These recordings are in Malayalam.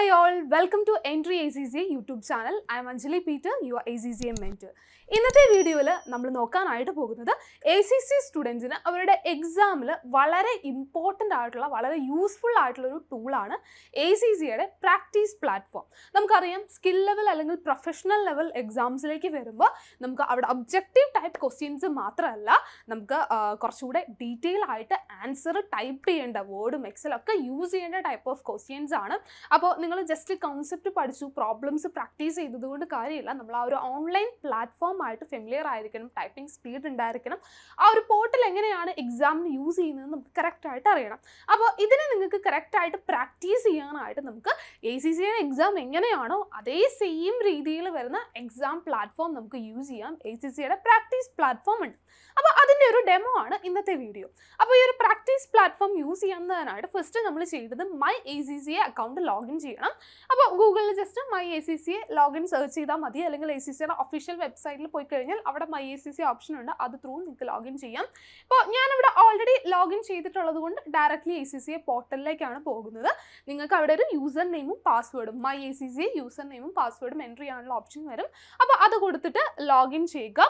Hi all, welcome to Entry ACCA YouTube channel. I am Anjali Peter, your ACCA mentor. ഇന്നത്തെ വീഡിയോയിൽ നമ്മൾ നോക്കാനായിട്ട് പോകുന്നത് ACC സ്റ്റുഡൻസിന് അവരുടെ എക്സാമിൽ വളരെ ഇമ്പോർട്ടൻ്റ് ആയിട്ടുള്ള വളരെ യൂസ്ഫുൾ ആയിട്ടുള്ള ഒരു ടൂളാണ് ACCയുടെ പ്രാക്ടീസ് പ്ലാറ്റ്ഫോം. നമുക്കറിയാം സ്കിൽ ലെവൽ അല്ലെങ്കിൽ പ്രൊഫഷണൽ ലെവൽ എക്സാംസിലേക്ക് വരുമ്പോൾ നമുക്ക് അവിടെ ഒബ്ജക്റ്റീവ് ടൈപ്പ് ക്വസ്റ്റ്യൻസ് മാത്രമല്ല നമുക്ക് കുറച്ചുകൂടെ ഡീറ്റെയിൽ ആയിട്ട് ആൻസർ ടൈപ്പ് ചെയ്യേണ്ട വേർഡും എക്സലൊക്കെ യൂസ് ചെയ്യേണ്ട ടൈപ്പ് ഓഫ് ക്വസ്റ്റ്യൻസ് ആണ്. അപ്പോൾ നിങ്ങൾ ജസ്റ്റ് കോൺസെപ്റ്റ് പഠിച്ചു പ്രോബ്ലംസ് പ്രാക്ടീസ് ചെയ്തതുകൊണ്ട് കാര്യമില്ല, നമ്മൾ ആ ഒരു ഓൺലൈൻ പ്ലാറ്റ്ഫോം ആയിട്ട് ഫെമിലിയർ ആയിരിക്കണം, ടൈപ്പിംഗ് സ്പീഡ് ഉണ്ടായിരിക്കണം, ആ ഒരു പോർട്ടൽ എങ്ങനെയാണ് എക്സാമിന് യൂസ് ചെയ്യുന്നത് നമുക്ക് കറക്റ്റായിട്ട് അറിയണം. അപ്പോൾ ഇതിനെ നിങ്ങൾക്ക് കറക്റ്റായിട്ട് പ്രാക്ടീസ് ചെയ്യാനായിട്ട് നമുക്ക് ACCയുടെ എക്സാം എങ്ങനെയാണോ അതേ സെയിം രീതിയിൽ വരുന്ന എക്സാം പ്ലാറ്റ്ഫോം നമുക്ക് യൂസ് ചെയ്യാം. ACCയുടെ പ്രാക്ടീസ് പ്ലാറ്റ്ഫോം ഉണ്ട്. അപ്പോൾ അതിൻ്റെ ഒരു ഡെമോ ആണ് ഇന്നത്തെ വീഡിയോ. അപ്പോൾ ഈ ഒരു പ്രാക്ടീസ് പ്ലാറ്റ്ഫോം യൂസ് ചെയ്യുന്നതിനായിട്ട് ഫസ്റ്റ് നമ്മൾ ചെയ്തത് മൈ ACCA അക്കൗണ്ട് ലോഗിൻ ചെയ്യണം. അപ്പോൾ ഗൂഗിളിൽ just my ACCA login search ചെയ്താൽ മതി, അല്ലെങ്കിൽ ACCയുടെ ഒഫീഷ്യൽ വെബ്സൈറ്റിൽ പോയി കഴിഞ്ഞാൽ അവിടെ മൈ ACCA ഓപ്ഷൻ ഉണ്ട്, അത് ത്രൂ നിങ്ങൾക്ക് ലോഗിൻ ചെയ്യാം. ഇപ്പോൾ ഞാനിവിടെ ഓൾറെഡി ലോഗിൻ ചെയ്തിട്ടുള്ളത് കൊണ്ട് ഡയറക്റ്റ്ലി ACCA പോർട്ടലിലേക്കാണ് പോകുന്നത്. നിങ്ങൾക്ക് അവിടെ ഒരു യൂസർ നെയിമും പാസ്വേഡും മൈ ACCA യൂസർ നെയിമും പാസ്വേഡും എൻട്രി ചെയ്യാനുള്ള ഓപ്ഷൻ വരും. അപ്പോൾ അത് കൊടുത്തിട്ട് ലോഗിൻ ചെയ്യുക.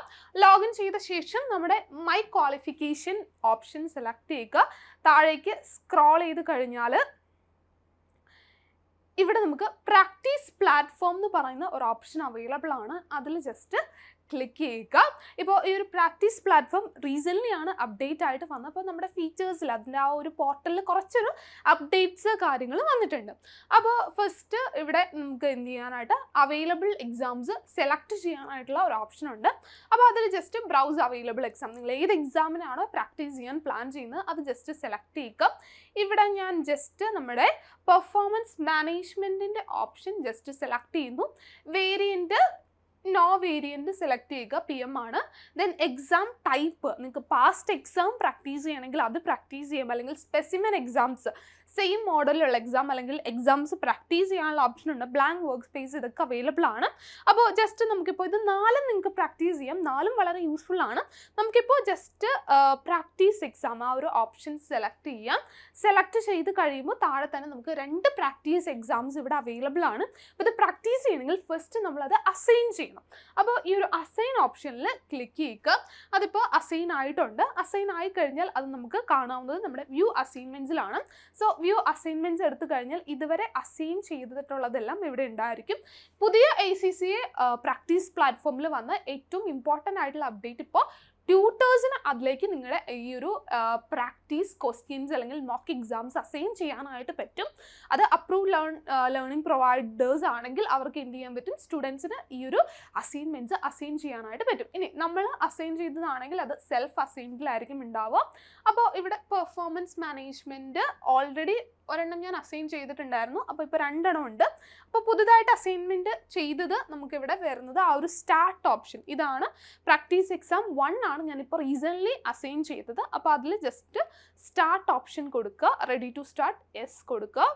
ലോഗിൻ ചെയ്ത ശേഷം നമ്മുടെ മൈ ക്വാളിഫിക്കേഷൻ ഓപ്ഷൻ സെലക്ട് ചെയ്യുക. താഴേക്ക് സ്ക്രോൾ ചെയ്ത് കഴിഞ്ഞാൽ ഇവിടെ നമുക്ക് പ്രാക്ടീസ് പ്ലാറ്റ്ഫോം എന്ന് പറയുന്ന ഒരു ഓപ്ഷൻ അവൈലബിൾ ആണ്. അതിൽ ജസ്റ്റ് ക്ലിക്ക് ചെയ്യുക. ഇപ്പോൾ ഈ ഒരു പ്രാക്ടീസ് പ്ലാറ്റ്ഫോം റീസെൻ്റ്ലി ആണ് അപ്ഡേറ്റ് ആയിട്ട് വന്നത്. അപ്പോൾ നമ്മുടെ ഫീച്ചേഴ്സിൽ അതിൻ്റെ ആ ഒരു പോർട്ടലിൽ കുറച്ചൊരു അപ്ഡേറ്റ്സ് കാര്യങ്ങൾ വന്നിട്ടുണ്ട്. അപ്പോൾ ഫസ്റ്റ് ഇവിടെ നമുക്ക് എന്ത് ചെയ്യാനായിട്ട് അവൈലബിൾ എക്സാംസ് സെലക്ട് ചെയ്യാനായിട്ടുള്ള ഒരു ഓപ്ഷൻ ഉണ്ട്. അപ്പോൾ അതിൽ ജസ്റ്റ് ബ്രൗസ് അവൈലബിൾ എക്സാം, നിങ്ങൾ ഏത് എക്സാമിനാണോ പ്രാക്ടീസ് ചെയ്യാൻ പ്ലാൻ ചെയ്യുന്നത് അത് ജസ്റ്റ് സെലക്ട് ചെയ്യുക. ഇവിടെ ഞാൻ ജസ്റ്റ് നമ്മുടെ പെർഫോമൻസ് മാനേജ്മെൻറ്റിൻ്റെ ഓപ്ഷൻ ജസ്റ്റ് സെലക്ട് ചെയ്യുന്നു. വേരിയൻറ്റ് നോ വേരിയൻറ്റ് സെലക്ട് ചെയ്യുക, PM ആണ്. ദെൻ എക്സാം ടൈപ്പ്, നിങ്ങൾക്ക് പാസ്റ്റ് എക്സാം പ്രാക്ടീസ് ചെയ്യണമെങ്കിൽ അത് പ്രാക്ടീസ് ചെയ്യാം, അല്ലെങ്കിൽ സ്പെസിമെൻ എക്സാംസ് സെയിം മോഡലിലുള്ള എക്സാം അല്ലെങ്കിൽ എക്സാംസ് പ്രാക്ടീസ് ചെയ്യാനുള്ള ഓപ്ഷൻ ഉണ്ട്. ബ്ലാങ്ക് വർക്ക് സ്പേസ് ഇതൊക്കെ അവൈലബിൾ ആണ്. അപ്പോൾ ജസ്റ്റ് നമുക്കിപ്പോൾ ഇത് നാലും നിങ്ങൾക്ക് പ്രാക്ടീസ് ചെയ്യാം, നാലും വളരെ യൂസ്ഫുൾ ആണ്. നമുക്കിപ്പോൾ ജസ്റ്റ് പ്രാക്ടീസ് എക്സാം ആ ഒരു ഓപ്ഷൻ സെലക്ട് ചെയ്യാം. സെലക്ട് ചെയ്ത് കഴിയുമ്പോൾ താഴെ തന്നെ നമുക്ക് 2 പ്രാക്ടീസ് എക്സാംസ് ഇവിടെ അവൈലബിൾ ആണ്. അപ്പോൾ ഇത് പ്രാക്ടീസ് ചെയ്യണമെങ്കിൽ ഫസ്റ്റ് നമ്മളത് അസൈൻ ചെയ്യണം. അപ്പോൾ ഈ ഒരു അസൈൻ ഓപ്ഷനിൽ ക്ലിക്ക് ചെയ്യുക. അതിപ്പോൾ അസൈൻ ആയിട്ടുണ്ട്. അസൈൻ ആയി കഴിഞ്ഞാൽ അത് നമുക്ക് കാണാവുന്നത് നമ്മുടെ വ്യൂ അസൈൻമെൻറ്റ്സിലാണ്. സോ വ്യൂ അസൈൻമെൻറ്റ്സ് എടുത്തു കഴിഞ്ഞാൽ ഇതുവരെ അസൈൻ ചെയ്തിട്ടുള്ളതെല്ലാം ഇവിടെ ഉണ്ടായിരിക്കും. പുതിയ ACCA പ്രാക്ടീസ് പ്ലാറ്റ്ഫോമിൽ വന്ന ഏറ്റവും ഇമ്പോർട്ടൻ്റ് ആയിട്ടുള്ള അപ്ഡേറ്റ് ഇപ്പോൾ ട്യൂട്ടേഴ്സിന് അതിലേക്ക് നിങ്ങളുടെ ഈ ഒരു പ്രാക്ടീസ് ക്വസ്റ്റ്യൻസ് അല്ലെങ്കിൽ മോക്ക് എക്സാംസ് അസൈൻ ചെയ്യാനായിട്ട് പറ്റും. അത് അപ്രൂവ് ലേണിംഗ് പ്രൊവൈഡേഴ്സ് ആണെങ്കിൽ അവർക്ക് എന്ത് ചെയ്യാൻ പറ്റും, സ്റ്റുഡൻസിന് ഈ ഒരു അസൈൻമെൻറ്റ്സ് അസൈൻ ചെയ്യാനായിട്ട് പറ്റും. ഇനി നമ്മൾ അസൈൻ ചെയ്തതാണെങ്കിൽ അത് സെൽഫ് അസൈൻഡിലായിരിക്കും ഉണ്ടാവുക. അപ്പോൾ ഇവിടെ പെർഫോമൻസ് മാനേജ്മെൻറ്റ് ഓൾറെഡി ഒരെണ്ണം ഞാൻ അസൈൻ ചെയ്തിട്ടുണ്ടായിരുന്നു. അപ്പോൾ ഇപ്പോൾ 2 എണ്ണം ഉണ്ട്. അപ്പോൾ പുതുതായിട്ട് അസൈൻമെൻറ്റ് ചെയ്തത് നമുക്കിവിടെ വരുന്നത് ആ ഒരു സ്റ്റാർട്ട് ഓപ്ഷൻ. ഇതാണ് പ്രാക്ടീസ് എക്സാം 1 ആണ് ഞാനിപ്പോൾ റീസെൻ്റ്ലി അസൈൻ ചെയ്തത്. അപ്പോൾ അതിൽ ജസ്റ്റ് സ്റ്റാർട്ട് ഓപ്ഷൻ കൊടുക്കുക, റെഡി ടു സ്റ്റാർട്ട് യെസ് കൊടുക്കുക.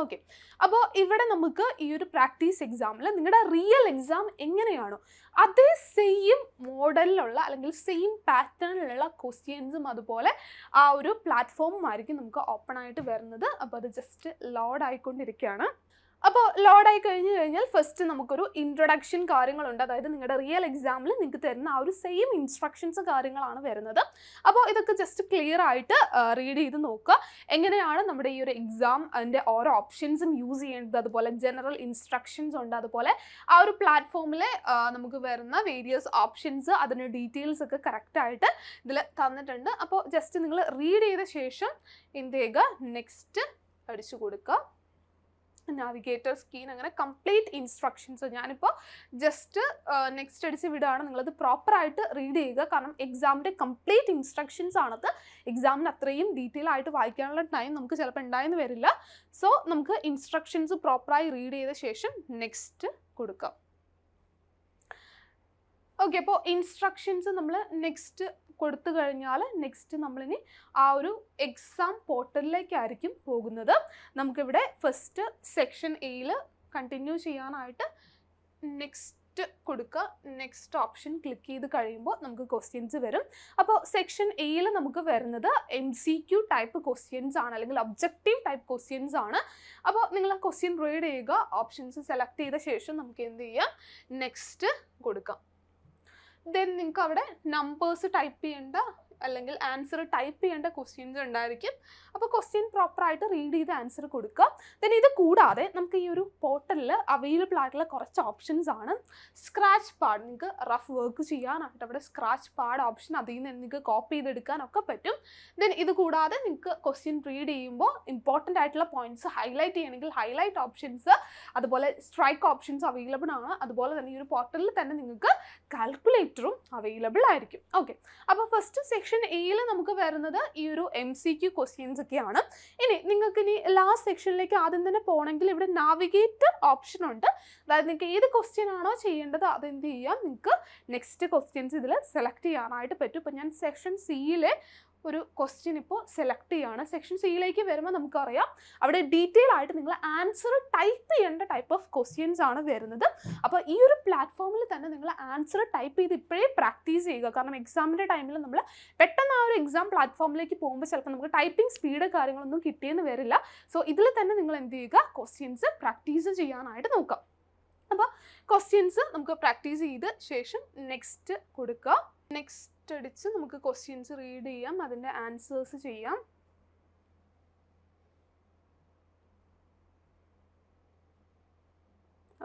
ഓക്കെ, അപ്പോൾ ഇവിടെ നമുക്ക് ഈ ഒരു പ്രാക്ടീസ് എക്സാമിൽ നിങ്ങളുടെ റിയൽ എക്സാം എങ്ങനെയാണോ അതേ സെയിം മോഡലിലുള്ള അല്ലെങ്കിൽ സെയിം പാറ്റേണിലുള്ള ക്വസ്റ്റ്യൻസും അതുപോലെ ആ ഒരു പ്ലാറ്റ്ഫോമും ആയിരിക്കും നമുക്ക് ഓപ്പൺ ആയിട്ട് വരുന്നത്. അപ്പോൾ അത് ജസ്റ്റ് ലോഡ് ആയിക്കൊണ്ടിരിക്കുകയാണ്. അപ്പോൾ ലോഡായി കഴിഞ്ഞാൽ ഫസ്റ്റ് നമുക്കൊരു ഇൻട്രൊഡക്ഷൻ കാര്യങ്ങളുണ്ട്. അതായത് നിങ്ങളുടെ റിയൽ എക്സാമിൽ നിങ്ങൾക്ക് തരുന്ന ആ ഒരു സെയിം ഇൻസ്ട്രക്ഷൻസ് കാര്യങ്ങളാണ് വരുന്നത്. അപ്പോൾ ഇതൊക്കെ ജസ്റ്റ് ക്ലിയർ ആയിട്ട് റീഡ് ചെയ്ത് നോക്കുക. എങ്ങനെയാണ് നമ്മുടെ ഈ ഒരു എക്സാം അതിൻ്റെ ഓരോ ഓപ്ഷൻസും യൂസ് ചെയ്യേണ്ടത്, അതുപോലെ ജനറൽ ഇൻസ്ട്രക്ഷൻസ് ഉണ്ട്, അതുപോലെ ആ ഒരു പ്ലാറ്റ്ഫോമിൽ നമുക്ക് വരുന്ന വേരിയസ് ഓപ്ഷൻസ് അതിൻ്റെ ഡീറ്റെയിൽസ് ഒക്കെ കറക്റ്റായിട്ട് ഇതിൽ തന്നിട്ടുണ്ട്. അപ്പോൾ ജസ്റ്റ് നിങ്ങൾ റീഡ് ചെയ്ത ശേഷം എന്ത് ചെയ്യുക, നെക്സ്റ്റ് അടിച്ചു കൊടുക്കുക. നാവിഗേറ്റർ സ്ക്രീൻ അങ്ങനെ കംപ്ലീറ്റ് ഇൻസ്ട്രക്ഷൻസ് ഞാനിപ്പോൾ ജസ്റ്റ് നെക്സ്റ്റ് അടിച്ച് വിടുകയാണ്. നിങ്ങളത് പ്രോപ്പറായിട്ട് റീഡ് ചെയ്യുക. കാരണം എക്സാമിൻ്റെ കംപ്ലീറ്റ് ഇൻസ്ട്രക്ഷൻസ് ആണത്. എക്സാമിന് അത്രയും ഡീറ്റെയിൽ ആയിട്ട് വായിക്കാനുള്ള ടൈം നമുക്ക് ചിലപ്പോൾ ഉണ്ടായെന്ന് വരില്ല. സോ നമുക്ക് ഇൻസ്ട്രക്ഷൻസ് പ്രോപ്പറായി റീഡ് ചെയ്ത ശേഷം നെക്സ്റ്റ് കൊടുക്കാം. ഓക്കെ, അപ്പോൾ ഇൻസ്ട്രക്ഷൻസ് നമ്മൾ നെക്സ്റ്റ് കൊടുത്തു കഴിഞ്ഞാൽ നെക്സ്റ്റ് നമ്മളിനി ആ ഒരു എക്സാം പോർട്ടലിലേക്കായിരിക്കും പോകുന്നത്. നമുക്കിവിടെ ഫസ്റ്റ് സെക്ഷൻ എയിൽ കണ്ടിന്യൂ ചെയ്യാനായിട്ട് നെക്സ്റ്റ് നെക്സ്റ്റ് കൊടുക്കുക. നെക്സ്റ്റ് ഓപ്ഷൻ ക്ലിക്ക് ചെയ്ത് കഴിയുമ്പോൾ നമുക്ക് ക്വസ്റ്റ്യൻസ് വരും. അപ്പോൾ സെക്ഷൻ എയിൽ നമുക്ക് വരുന്നത് MCQ ടൈപ്പ് ക്വസ്റ്റ്യൻസ് ആണ്, അല്ലെങ്കിൽ ഒബ്ജക്റ്റീവ് ടൈപ്പ് ക്വസ്റ്റ്യൻസ് ആണ്. അപ്പോൾ നിങ്ങൾ ആ ക്വസ്റ്റ്യൻ റീഡ് ചെയ്യുക, ഓപ്ഷൻസ് സെലക്ട് ചെയ്ത ശേഷം നമുക്ക് എന്ത് ചെയ്യാം, നെക്സ്റ്റ് കൊടുക്കാം. ദെൻ നിങ്ങൾക്ക് അവിടെ നമ്പേഴ്സ് ടൈപ്പ് ചെയ്യേണ്ട അല്ലെങ്കിൽ ആൻസർ ടൈപ്പ് ചെയ്യേണ്ട ക്വസ്റ്റ്യൻസ് ഉണ്ടായിരിക്കും. അപ്പോൾ ക്വസ്റ്റ്യൻ പ്രോപ്പറായിട്ട് റീഡ് ചെയ്ത് ആൻസർ കൊടുക്കുക. ദെൻ ഇത് കൂടാതെ നമുക്ക് ഈ ഒരു പോർട്ടലിൽ അവൈലബിൾ ആയിട്ടുള്ള കുറച്ച് ഓപ്ഷൻസ് ആണ്. സ്ക്രാച്ച് പാഡ്, നിങ്ങൾക്ക് റഫ് വർക്ക് ചെയ്യാനായിട്ട് അവിടെ സ്ക്രാച്ച് പാഡ് ഓപ്ഷൻ, അതിൽ നിന്ന് നിങ്ങൾക്ക് കോപ്പി ചെയ്തെടുക്കാനൊക്കെ പറ്റും. ദെൻ ഇത് കൂടാതെ നിങ്ങൾക്ക് ക്വസ്റ്റ്യൻ റീഡ് ചെയ്യുമ്പോൾ ഇമ്പോർട്ടൻ്റ് ആയിട്ടുള്ള പോയിന്റ്സ് ഹൈലൈറ്റ് ചെയ്യണമെങ്കിൽ ഹൈലൈറ്റ് ഓപ്ഷൻസ്, അതുപോലെ സ്ട്രൈക്ക് ഓപ്ഷൻസ് അവൈലബിൾ ആണ്. അതുപോലെ തന്നെ ഈ ഒരു പോർട്ടലിൽ തന്നെ നിങ്ങൾക്ക് കാൽക്കുലേറ്ററും അവൈലബിൾ ആയിരിക്കും. ഓക്കെ, അപ്പോൾ ഫസ്റ്റ് സെക്ഷൻ എയിൽ നമുക്ക് വരുന്നത് ഈ ഒരു MCQ ക്വസ്റ്റ്യൻസ് ഒക്കെയാണ്. ഇനി നിങ്ങൾക്ക് ഇനി ലാസ്റ്റ് സെക്ഷനിലേക്ക് ആദ്യം തന്നെ പോകണമെങ്കിൽ ഇവിടെ നാവിഗേറ്റ് ഓപ്ഷൻ ഉണ്ട്. അതായത് നിങ്ങൾക്ക് ഏത് ക്വസ്റ്റ്യൻ ആണോ ചെയ്യേണ്ടത് അതെന്ത് ചെയ്യാം, നിങ്ങൾക്ക് നെക്സ്റ്റ് ക്വസ്റ്റ്യൻസ് ഇതിൽ സെലക്ട് ചെയ്യാനായിട്ട് പറ്റും. ഇപ്പോൾ ഞാൻ സെക്ഷൻ സിയിലെ ഒരു ക്വസ്റ്റ്യൻ ഇപ്പോൾ സെലക്ട് ചെയ്യുകയാണ്. സെക്ഷൻ സിയിലേക്ക് വരുമ്പോൾ നമുക്കറിയാം അവിടെ ഡീറ്റെയിൽ ആയിട്ട് നിങ്ങൾ ആൻസർ ടൈപ്പ് ചെയ്യേണ്ട ടൈപ്പ് ഓഫ് ക്വസ്റ്റ്യൻസ് ആണ് വരുന്നത്. അപ്പോൾ ഈ ഒരു പ്ലാറ്റ്ഫോമിൽ തന്നെ നിങ്ങൾ ആൻസർ ടൈപ്പ് ചെയ്ത് ഇപ്പോഴേ പ്രാക്ടീസ് ചെയ്യുക. കാരണം എക്സാമിൻ്റെ ടൈമിൽ നമ്മൾ പെട്ടെന്ന് ആ ഒരു എക്സാം പ്ലാറ്റ്ഫോമിലേക്ക് പോകുമ്പോൾ ചിലപ്പോൾ നമുക്ക് ടൈപ്പിംഗ് സ്പീഡ് കാര്യങ്ങളൊന്നും കിട്ടിയെന്ന് വരില്ല. സോ ഇതിൽ തന്നെ നിങ്ങൾ എന്ത് ചെയ്യുക, ക്വസ്റ്റ്യൻസ് പ്രാക്ടീസ് ചെയ്യാനായിട്ട് നോക്കാം. അപ്പോൾ ക്വസ്റ്റ്യൻസ് നമുക്ക് പ്രാക്ടീസ് ചെയ്ത് ശേഷം നെക്സ്റ്റ് കൊടുക്കുക. നെക്സ്റ്റ് അടിച്ച് നമുക്ക് ക്വസ്റ്റ്യൻസ് റീഡ് ചെയ്യാം, അതിൻ്റെ ആൻസേഴ്സ് ചെയ്യാം.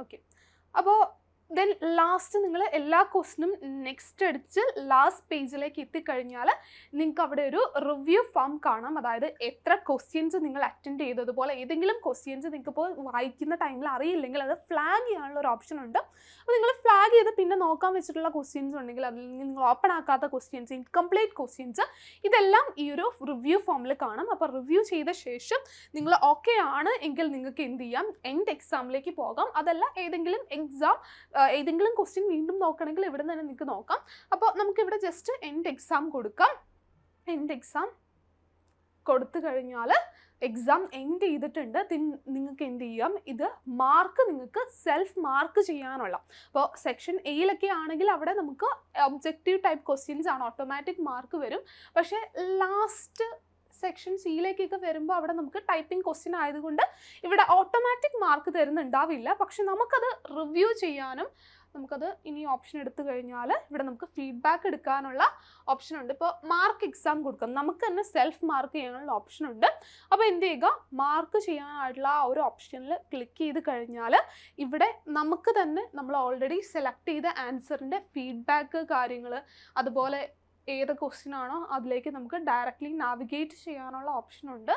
ഓക്കെ, അപ്പോൾ ദെൻ ലാസ്റ്റ് നിങ്ങൾ എല്ലാ ക്വസ്റ്റിനും നെക്സ്റ്റ് അടിച്ച് ലാസ്റ്റ് പേജിലേക്ക് എത്തിക്കഴിഞ്ഞാൽ നിങ്ങൾക്ക് അവിടെ ഒരു റിവ്യൂ ഫോം കാണാം. അതായത് എത്ര ക്വസ്റ്റ്യൻസ് നിങ്ങൾ അറ്റൻഡ് ചെയ്തു, അതുപോലെ ഏതെങ്കിലും ക്വസ്റ്റ്യൻസ് നിങ്ങൾക്കിപ്പോൾ വായിക്കുന്ന ടൈമിൽ അറിയില്ലെങ്കിൽ അത് ഫ്ലാഗ് ചെയ്യാനുള്ള ഒരു ഓപ്ഷൻ ഉണ്ട്. അപ്പോൾ നിങ്ങൾ ഫ്ലാഗ് ചെയ്ത് പിന്നെ നോക്കാൻ വെച്ചിട്ടുള്ള ക്വസ്റ്റ്യൻസ് ഉണ്ടെങ്കിൽ അതിൽ നിങ്ങൾ ഓപ്പൺ ആക്കാത്ത ക്വസ്റ്റ്യൻസ്, ഇൻകംപ്ലീറ്റ് ക്വസ്റ്റ്യൻസ്, ഇതെല്ലാം ഈ ഒരു റിവ്യൂ ഫോമിൽ കാണാം. അപ്പോൾ റിവ്യൂ ചെയ്ത ശേഷം നിങ്ങൾ ഓക്കെ ആണ് എങ്കിൽ നിങ്ങൾക്ക് എന്ത് ചെയ്യാം, എൻഡ് എക്സാമിലേക്ക് പോകാം. അതല്ല ഏതെങ്കിലും ക്വസ്റ്റ്യൻ വീണ്ടും നോക്കണമെങ്കിൽ ഇവിടെ നിന്ന് തന്നെ നിങ്ങൾക്ക് നോക്കാം. അപ്പോൾ നമുക്കിവിടെ ജസ്റ്റ് എൻഡ് എക്സാം കൊടുക്കാം. എൻഡ് എക്സാം കൊടുത്തു കഴിഞ്ഞാൽ എക്സാം എൻഡ് ചെയ്തിട്ടുണ്ട്. നിങ്ങൾക്ക് എന്ത് ചെയ്യാം, ഇത് മാർക്ക് നിങ്ങൾക്ക് സെൽഫ് മാർക്ക് ചെയ്യാനുള്ള, ഇപ്പോൾ സെക്ഷൻ എയിലൊക്കെ ആണെങ്കിൽ അവിടെ നമുക്ക് ഒബ്ജക്റ്റീവ് ടൈപ്പ് ക്വസ്റ്റ്യൻസ് ആണ്, ഓട്ടോമാറ്റിക് മാർക്ക് വരും. പക്ഷേ ലാസ്റ്റ് സെക്ഷൻ സിയിലേക്കൊക്കെ വരുമ്പോൾ അവിടെ നമുക്ക് ടൈപ്പിംഗ് ക്വസ്റ്റ്യൻ ആയതുകൊണ്ട് ഇവിടെ ഓട്ടോമാറ്റിക് മാർക്ക് തരുന്നുണ്ടാവില്ല. പക്ഷെ നമുക്കത് റിവ്യൂ ചെയ്യാനും നമുക്കത് ഇനി ഓപ്ഷൻ എടുത്തു കഴിഞ്ഞാൽ ഇവിടെ നമുക്ക് ഫീഡ്ബാക്ക് എടുക്കാനുള്ള ഓപ്ഷൻ ഉണ്ട്. ഇപ്പോൾ മാർക്ക് എക്സാം കൊടുക്കാം, നമുക്ക് തന്നെ സെൽഫ് മാർക്ക് ചെയ്യാനുള്ള ഓപ്ഷൻ ഉണ്ട്. അപ്പോൾ എന്ത് ചെയ്യുക, മാർക്ക് ചെയ്യാനായിട്ടുള്ള ആ ഒരു ഓപ്ഷനിൽ ക്ലിക്ക് ചെയ്ത് കഴിഞ്ഞാൽ ഇവിടെ നമുക്ക് തന്നെ നമ്മൾ ഓൾറെഡി സെലക്ട് ചെയ്ത ആൻസറിൻ്റെ ഫീഡ്ബാക്ക് കാര്യങ്ങൾ, അതുപോലെ ഏത് ക്വസ്റ്റ്യൻ ആണോ അതിലേക്ക് നമുക്ക് ഡയറക്റ്റ്ലി നാവിഗേറ്റ് ചെയ്യാനുള്ള ഓപ്ഷൻ ഉണ്ട്.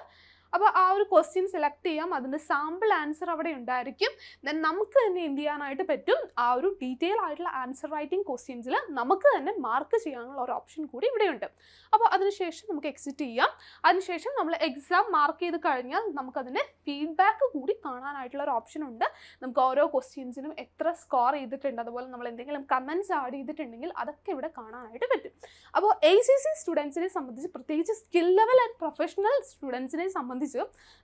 അപ്പോൾ ആ ഒരു ക്വസ്റ്റ്യൻ സെലക്ട് ചെയ്യാം, അതിൻ്റെ സാമ്പിൾ ആൻസർ അവിടെ ഉണ്ടായിരിക്കും. ദെൻ നമുക്ക് തന്നെ എന്ത് ചെയ്യാനായിട്ട് പറ്റും, ആ ഒരു ഡീറ്റെയിൽ ആയിട്ടുള്ള ആൻസർ റൈറ്റിംഗ് ക്വസ്റ്റ്യൻസിൽ നമുക്ക് തന്നെ മാർക്ക് ചെയ്യാനുള്ള ഒരു ഓപ്ഷൻ കൂടി ഇവിടെയുണ്ട്. അപ്പോൾ അതിനുശേഷം നമുക്ക് എക്സിറ്റ് ചെയ്യാം. അതിനുശേഷം നമ്മൾ എക്സാം മാർക്ക് ചെയ്ത് കഴിഞ്ഞാൽ നമുക്കതിൻ്റെ ഫീഡ്ബാക്ക് കൂടി കാണാനായിട്ടുള്ള ഒരു ഓപ്ഷൻ ഉണ്ട്. നമുക്ക് ഓരോ ക്വസ്റ്റ്യൻസിനും എത്ര സ്കോർ ചെയ്തിട്ടുണ്ട്, അതുപോലെ നമ്മൾ എന്തെങ്കിലും കമൻറ്റ്സ് ആഡ് ചെയ്തിട്ടുണ്ടെങ്കിൽ അതൊക്കെ ഇവിടെ കാണാനായിട്ട് പറ്റും. അപ്പോൾ ACC സ്റ്റുഡൻസിനെ സംബന്ധിച്ച്, പ്രത്യേകിച്ച് സ്കിൽ ലെവൽ ആൻഡ് പ്രൊഫഷണൽ സ്റ്റുഡൻസിനെ സംബന്ധിച്ച്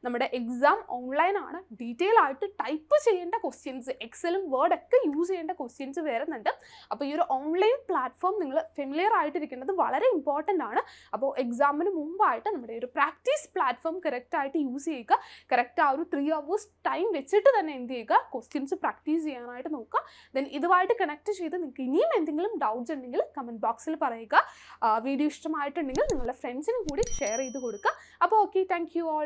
നമ്മുടെ എക്സാം ഓൺലൈനാണ്. ഡീറ്റെയിൽ ആയിട്ട് ടൈപ്പ് ചെയ്യേണ്ട ക്വസ്റ്റ്യൻസ്, എക്സലും വേർഡൊക്കെ യൂസ് ചെയ്യേണ്ട ക്വസ്റ്റ്യൻസ് വരുന്നുണ്ട്. അപ്പോൾ ഈ ഒരു ഓൺലൈൻ പ്ലാറ്റ്ഫോം നിങ്ങൾ ഫെമിലിയർ ആയിട്ടിരിക്കേണ്ടത് വളരെ ഇമ്പോർട്ടൻ്റ് ആണ്. അപ്പോൾ എക്സാമിന് മുമ്പായിട്ട് നമ്മുടെ ഒരു പ്രാക്ടീസ് പ്ലാറ്റ്ഫോം കറക്റ്റായിട്ട് യൂസ് ചെയ്യുക. കറക്റ്റ് ആ ഒരു 3 hours ടൈം വെച്ചിട്ട് തന്നെ എന്ത് ചെയ്യുക, ക്വസ്റ്റ്യൻസ് പ്രാക്ടീസ് ചെയ്യാനായിട്ട് നോക്കുക. ദെൻ ഇതുമായിട്ട് കണക്ട് ചെയ്ത് നിങ്ങൾക്ക് ഇനിയും എന്തെങ്കിലും ഡൗട്ട്സ് ഉണ്ടെങ്കിൽ കമൻറ്റ് ബോക്സിൽ പറയുക. വീഡിയോ ഇഷ്ടമായിട്ടുണ്ടെങ്കിൽ നിങ്ങളുടെ ഫ്രണ്ട്സിനും കൂടി ഷെയർ ചെയ്ത് കൊടുക്കുക. അപ്പോൾ ഓക്കെ, താങ്ക് യു ഓൾ.